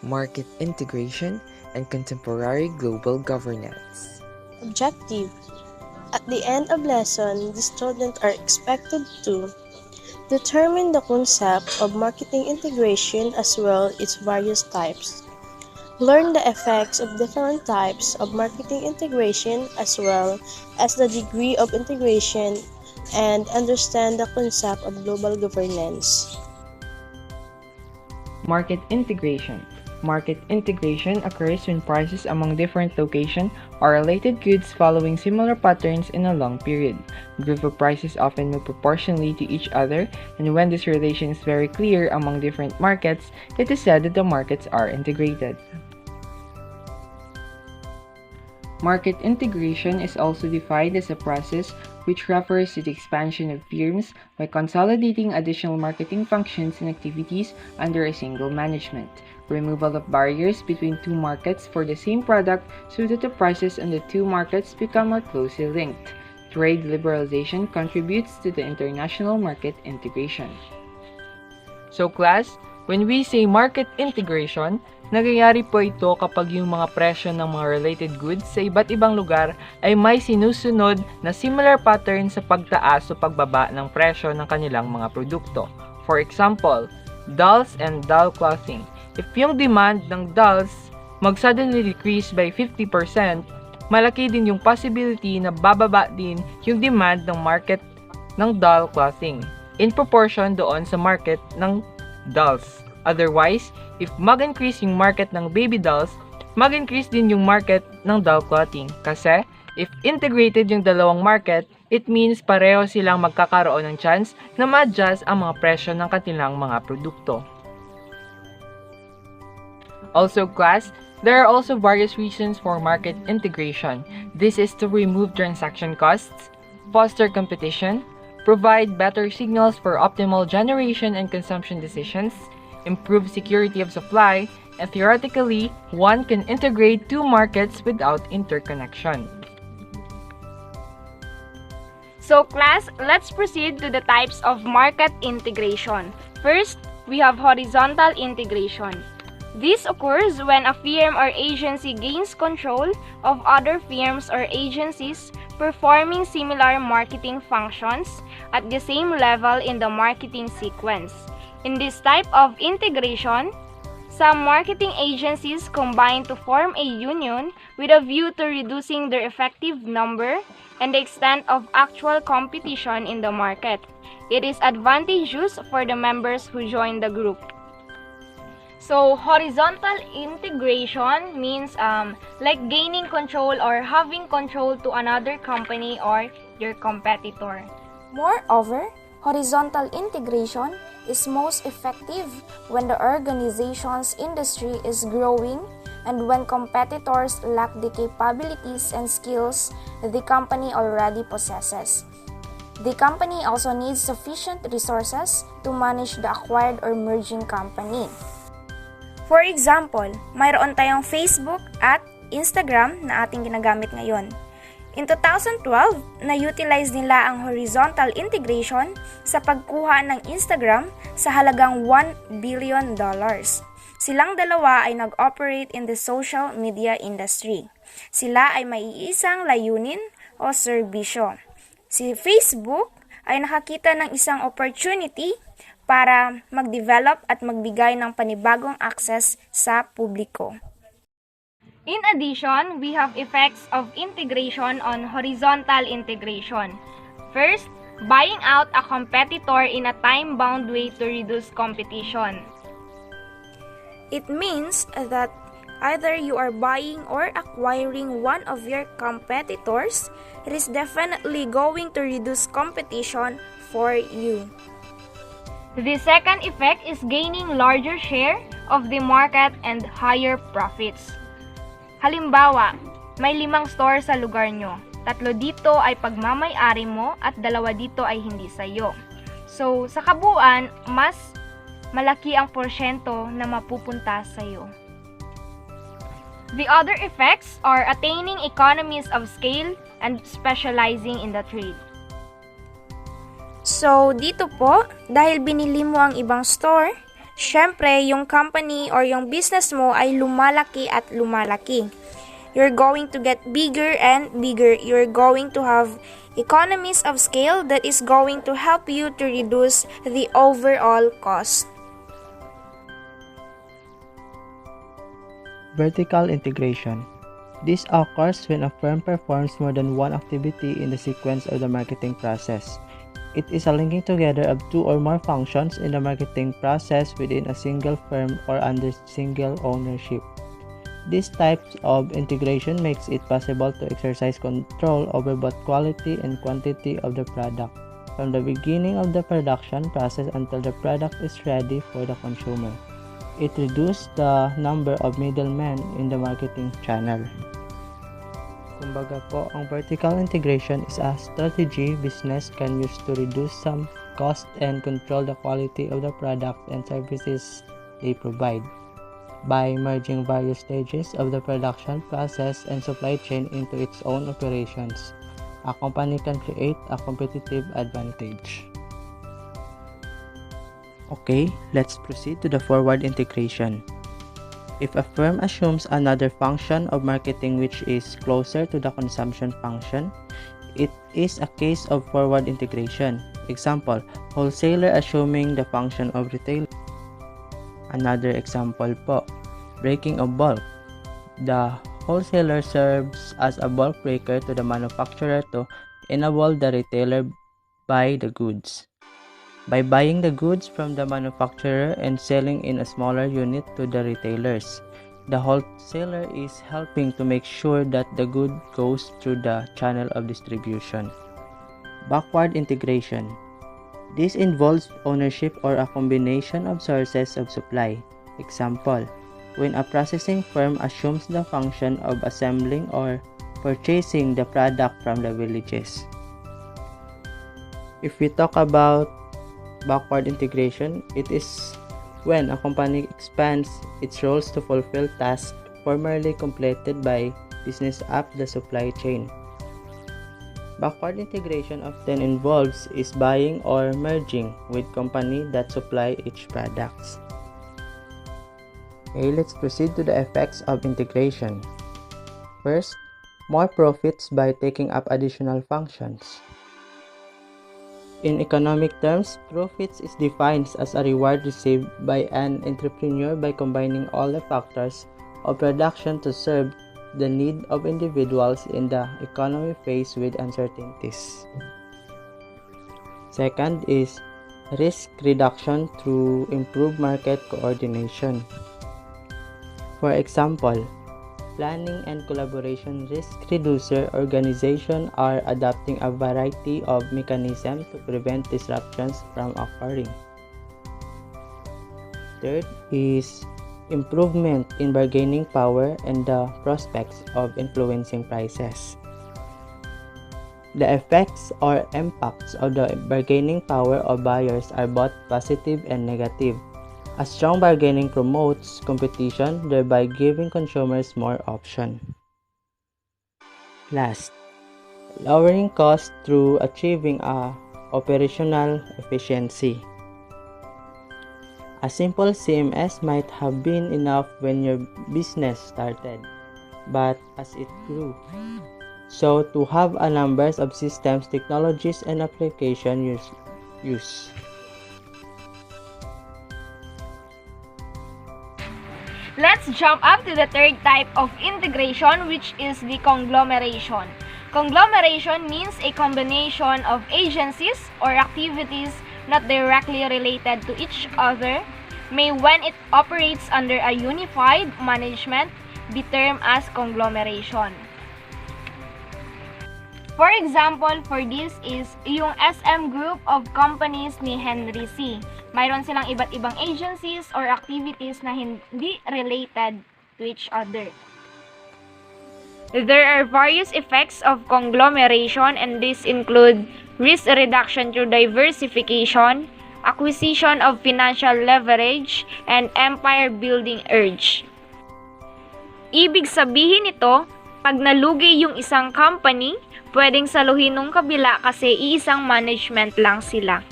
market integration, and contemporary global governance. Objective. At the end of lesson, the students are expected to determine the concept of marketing integration as well its various types. Learn the effects of different types of marketing integration as well as the degree of integration and understand the concept of global governance. Market integration. Market integration occurs when prices among different locations or related goods following similar patterns in a long period. A group of prices often move proportionally to each other, and when this relation is very clear among different markets, it is said that the markets are integrated. Market integration is also defined as a process which refers to the expansion of firms by consolidating additional marketing functions and activities under a single management. Removal of barriers between two markets for the same product so that the prices on the two markets become more closely linked. Trade liberalization contributes to the international market integration. So class, when we say market integration, nangyayari po ito kapag yung mga presyo ng mga related goods sa iba't ibang lugar ay may sinusunod na similar pattern sa pagtaas o pagbaba ng presyo ng kanilang mga produkto. For example, dolls and doll clothing. If yung demand ng dolls mag-suddenly decrease by 50%, malaki din yung possibility na bababa din yung demand ng market ng doll clothing in proportion doon sa market ng dolls. Otherwise, if mag-increase yung market ng baby dolls, mag-increase din yung market ng doll clothing. Kasi, if integrated yung dalawang market, it means pareho silang magkakaroon ng chance na ma-adjust ang mga presyo ng kanilang mga produkto. Also class, there are also various reasons for market integration. This is to remove transaction costs, foster competition, provide better signals for optimal generation and consumption decisions, improve security of supply, and theoretically, one can integrate two markets without interconnection. So class, let's proceed to the types of market integration. First, we have horizontal integration. This occurs when a firm or agency gains control of other firms or agencies performing similar marketing functions at the same level in the marketing sequence. In this type of integration, some marketing agencies combine to form a union with a view to reducing their effective number and the extent of actual competition in the market. It is advantageous for the members who join the group. So, horizontal integration means like gaining control or having control to another company or your competitor. Moreover, horizontal integration is most effective when the organization's industry is growing and when competitors lack the capabilities and skills the company already possesses. The company also needs sufficient resources to manage the acquired or merging company. For example, mayroon tayong Facebook at Instagram na ating ginagamit ngayon. In 2012, na-utilize nila ang horizontal integration sa pagkuha ng Instagram sa halagang $1 billion. Silang dalawa ay nag-operate in the social media industry. Sila ay may iisang layunin o serbisyo. Si Facebook ay nakakita ng isang opportunity para mag-develop at magbigay ng panibagong access sa publiko. In addition, we have effects of integration on horizontal integration. First, buying out a competitor in a time-bound way to reduce competition. It means that either you are buying or acquiring one of your competitors, it is definitely going to reduce competition for you. The second effect is gaining larger share of the market and higher profits. Halimbawa, may 5 store sa lugar nyo. 3 dito ay pagmamay-ari mo at 2 dito ay hindi sa'yo. So, sa kabuuan, mas malaki ang porsyento na mapupunta sa'yo. The other effects are attaining economies of scale and specializing in the trade. So, dito po, dahil binili mo ang ibang store, syempre, yung company or yung business mo ay lumalaki at lumalaki. You're going to get bigger and bigger. You're going to have economies of scale that is going to help you to reduce the overall cost. Vertical integration. This occurs when a firm performs more than one activity in the sequence of the marketing process. It is a linking together of two or more functions in the marketing process within a single firm or under single ownership. This type of integration makes it possible to exercise control over both quality and quantity of the product, from the beginning of the production process until the product is ready for the consumer. It reduces the number of middlemen in the marketing channel. Kumbaga po, ang vertical integration is a strategy business can use to reduce some cost and control the quality of the product and services they provide. By merging various stages of the production process and supply chain into its own operations, a company can create a competitive advantage. Okay, let's proceed to the forward integration. If a firm assumes another function of marketing which is closer to the consumption function, it is a case of forward integration. Example, wholesaler assuming the function of retailer. Another example po, breaking of bulk. The wholesaler serves as a bulk breaker to the manufacturer to enable the retailer buy the goods. By buying the goods from the manufacturer and selling in a smaller unit to the retailers, the wholesaler is helping to make sure that the good goes through the channel of distribution. Backward integration. This involves ownership or a combination of sources of supply. Example, when a processing firm assumes the function of assembling or purchasing the product from the villages. If we talk about backward integration, it is when a company expands its roles to fulfill tasks formerly completed by business up the supply chain. Backward integration often involves is buying or merging with company that supply each products. Okay, let's proceed to the effects of integration. First, more profits by taking up additional functions. In economic terms, profits is defined as a reward received by an entrepreneur by combining all the factors of production to serve the need of individuals in the economy faced with uncertainties. Second is risk reduction through improved market coordination. For example, planning and collaboration risk reducer organizations are adopting a variety of mechanisms to prevent disruptions from occurring. Third is improvement in bargaining power and the prospects of influencing prices. The effects or impacts of the bargaining power of buyers are both positive and negative. A strong bargaining promotes competition, thereby giving consumers more options. Last, lowering costs through achieving operational efficiency. A simple CMS might have been enough when your business started, but as it grew, so to have a number of systems, technologies, and applications use. Let's jump up to the third type of integration, which is the conglomeration. Conglomeration means a combination of agencies or activities not directly related to each other may, when it operates under a unified management, be termed as conglomeration. For example, for this is yung SM Group of Companies ni Henry C. Mayroon silang iba't ibang agencies or activities na hindi related to each other. There are various effects of conglomeration, and these include risk reduction through diversification, acquisition of financial leverage, and empire building urge. Ibig sabihin nito, pag nalugi yung isang company, pwedeng saluhin ng kabila kasi isang management lang sila.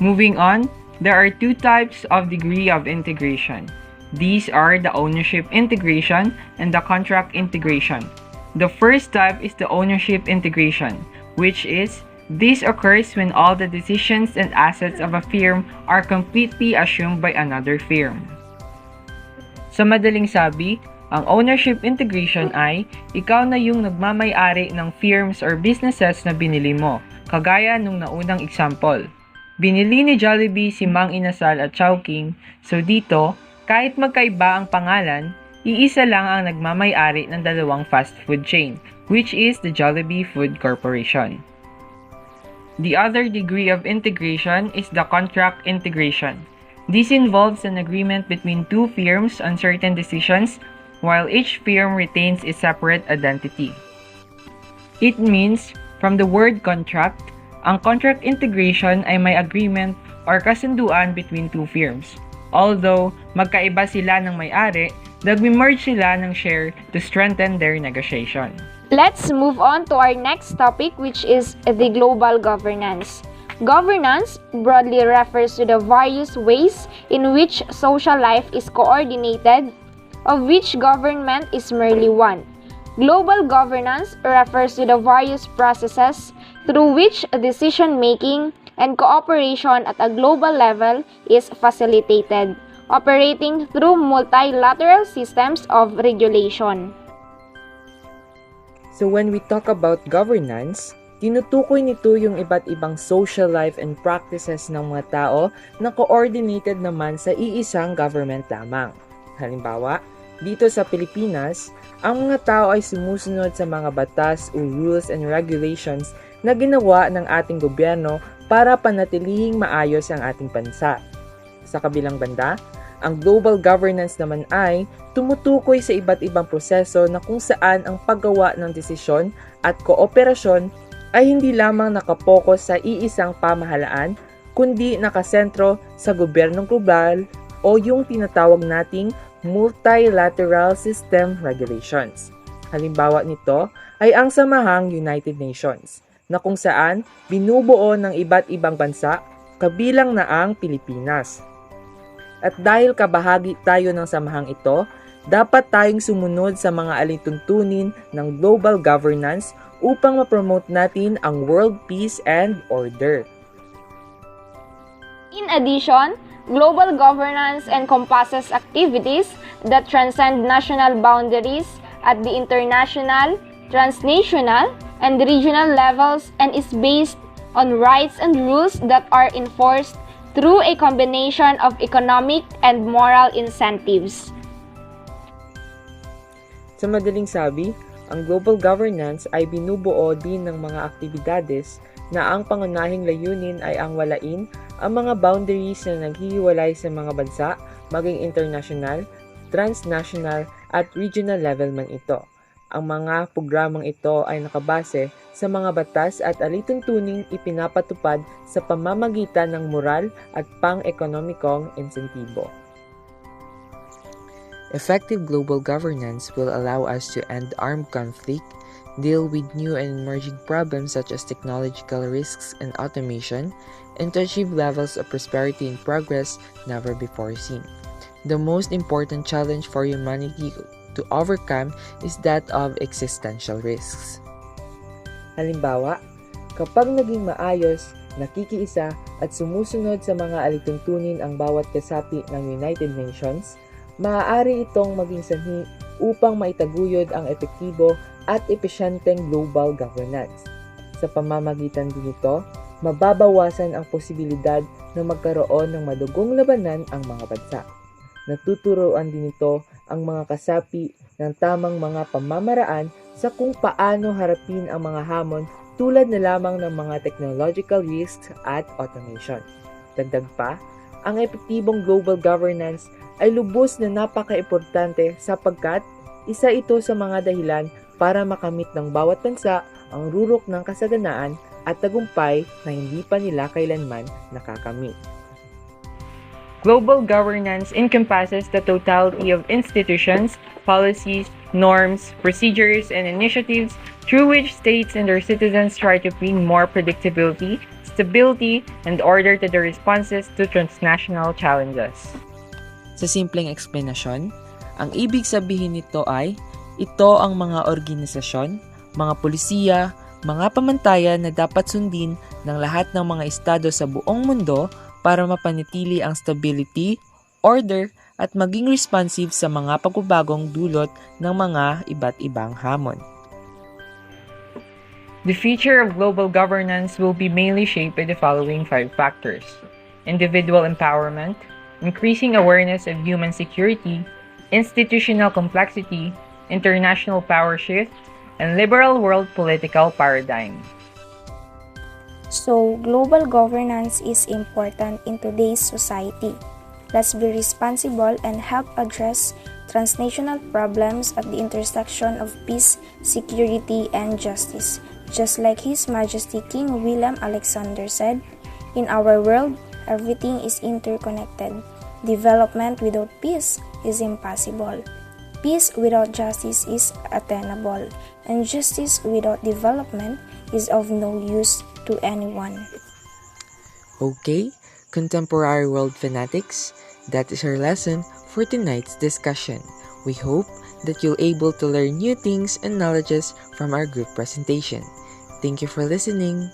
Moving on, There are two types of degree of integration. These are the ownership integration and the contract integration. The first type is the ownership integration, which is this occurs when all the decisions and assets of a firm are completely assumed by another firm. Sa madaling sabi, ang ownership integration ay ikaw na yung nagmamay-ari ng firms or businesses na binili mo, kagaya nung naunang example. Binili ni Jollibee si Mang Inasal at Chowking, so dito, kahit magkaiba ang pangalan, iisa lang ang nagmamay-ari ng dalawang fast food chain, which is the Jollibee Food Corporation. The other degree of integration is the contract integration. This involves an agreement between two firms on certain decisions, while each firm retains its separate identity. It means, from the word contract, ang contract integration ay may agreement or kasunduan between two firms. Although, magkaiba sila ng may-ari, nagme-merge sila ng share to strengthen their negotiation. Let's move on to our next topic, which is the global governance. Governance broadly refers to the various ways in which social life is coordinated, of which government is merely one. Global governance refers to the various processes through which decision-making and cooperation at a global level is facilitated, operating through multilateral systems of regulation. So when we talk about governance, tinutukoy nito yung iba't ibang social life and practices ng mga tao na coordinated naman sa iisang government lamang. Halimbawa, dito sa Pilipinas, ang mga tao ay sumusunod sa mga batas o rules and regulations na ginawa ng ating gobyerno para panatilihing maayos ang ating bansa. Sa kabilang banda, ang global governance naman ay tumutukoy sa iba't ibang proseso na kung saan ang paggawa ng desisyon at kooperasyon ay hindi lamang nakapokus sa iisang pamahalaan, kundi nakasentro sa gobyernong global o yung tinatawag nating multilateral system regulations. Halimbawa nito ay ang samahang United Nations, na kung saan binubuo ng iba't ibang bansa, kabilang na ang Pilipinas. At dahil kabahagi tayo ng samahang ito, dapat tayong sumunod sa mga alituntunin ng global governance upang ma-promote natin ang world peace and order. In addition, global governance encompasses activities that transcend national boundaries at the international, transnational, and regional levels and is based on rights and rules that are enforced through a combination of economic and moral incentives. Sa madaling sabi, ang global governance ay binubuo din ng mga aktibidades na ang pangunahing layunin ay ang walain ang mga boundaries na naghihiwalay sa mga bansa, maging international, transnational at regional level man ito. Ang mga programang ito ay nakabase sa mga batas at alituntuning ipinapatupad sa pamamagitan ng moral at pang-ekonomikong insentibo. Effective global governance will allow us to end armed conflict, deal with new and emerging problems such as technological risks and automation, and to achieve levels of prosperity and progress never before seen. The most important challenge for humanity to overcome is that of existential risks. Halimbawa, kapag naging maayos, nakikiisa at sumusunod sa mga alituntunin ang bawat kasapi ng United Nations, maaari itong maging sanhi upang maitaguyod ang epektibo at epesyenteng global governance. Sa pamamagitan din ito, mababawasan ang posibilidad na magkaroon ng madugong labanan ang mga bansa. Natuturuan din ito ang mga kasapi ng tamang mga pamamaraan sa kung paano harapin ang mga hamon tulad na lamang ng mga technological risks at automation. Dagdag pa, ang epektibong global governance ay lubos na napaka-importante sapagkat isa ito sa mga dahilan para makamit ng bawat bansa ang rurok ng kasaganaan at tagumpay na hindi pa nila kailanman nakakamit. Global governance encompasses the totality of institutions, policies, norms, procedures, and initiatives through which states and their citizens try to bring more predictability, stability, and order to the responses to transnational challenges. Sa simpleng eksplanasyon, ang ibig sabihin nito ay ito ang mga organisasyon, mga pulisiya, mga pamantayan na dapat sundin ng lahat ng mga estado sa buong mundo para mapanatili ang stability, order, at maging responsive sa mga pagbabagong dulot ng mga iba't ibang hamon. The future of global governance will be mainly shaped by the following 5 factors: individual empowerment, increasing awareness of human security, institutional complexity, international power shift, and liberal world political paradigm. So, global governance is important in today's society. Let's be responsible and help address transnational problems at the intersection of peace, security, and justice. Just like His Majesty King William Alexander said, "In our world, everything is interconnected. Development without peace is impossible. Peace without justice is attainable, and justice without development is of no use to anyone." Okay, contemporary world fanatics, that is our lesson for tonight's discussion. We hope that you'll able to learn new things and knowledges from our group presentation. Thank you for listening.